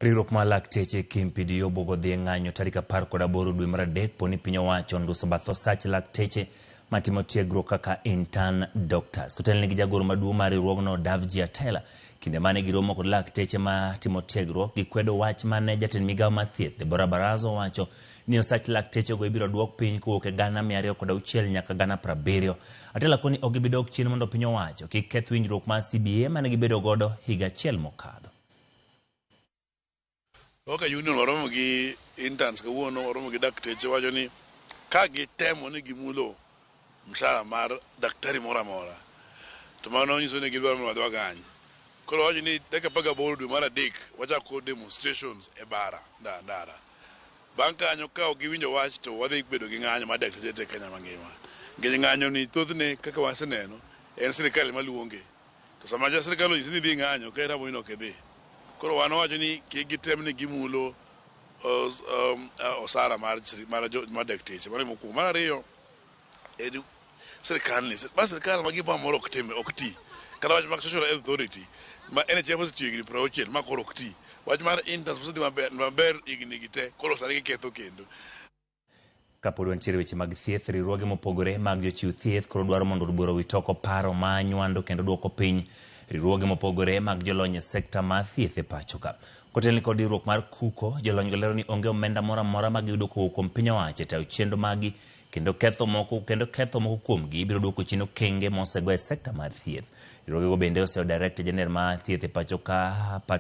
Riwruok mar lakteche KMPDU bogo dhi ng'anyo tarik 18 dwe mar adek poni piny owacho onduso batho sach lakteche matimo tiegruok kaka intern doctors. Kotelne gi jagoro maduong' mar riwruogno Davji Atela kinde mane giromo kod lakteche matimo tiegruok gikwedo wach mane jatend migawo mar thieth Deborah Baraza wacho ni osach lakteche go ibiro duok piny kowuok e gana 206 nyaka gana 70. Atela koni ok gibidok chien mondo piny owacho kik keth winjruok mar CBA mane gibedo godo higa achiel mokadho. Oka union waromo gi interns kawuono, waromo gi dakteche wacho ni ka gitemo ni gimulo mshahara mar daktari mora mora to mano nyiso ni gidwaro mondo wadhi wagany. Koro wacho ni dakika 18 dwe mar adek wachako demonstrations e bara ndara. Bang' kanyo ka ok giwinjo wach to wadhi bedo gi ng'anyo mar dakteche te Kenya mangima. Ng'eny ng'anyo ni thothne kaka waseneno en sirkal maluonge. To sama sirkal onyisi ni dhi ng'anyo ka ramo ino kedhi. Koro wan wacho ni kik gitem ni gimulo osara mar dakteche. Mano mokwongo. Mar ariyo en sirkal ma gimoro amora ok ti. Kata wach mag social health authority ma NHIF osetiyo higni 60 ma koro ok ti. Wach mar interns osedhi maber higni gi te koro sani giketho kendo. Kapod wantiere weche mag thieth, riwruoge mopogore mag jochiw thieth koro dwaro mondo bura owit oko paro ma nywando kendo duoko piny riwruoge mopogore mag jolony e sekta mar thieth e pacho ka. Kotelne kod riwruok mar KUKO, jolony go lero ni onge omenda moro amora ma giyudo kowuok kuom piny owacho e tayo chenro magi kendo ketho moko kuomgi ibiro duoko chien okenge mosego e sekta mar thieth. Riwruoge go bende oseo Director General mar thieth e pacho ka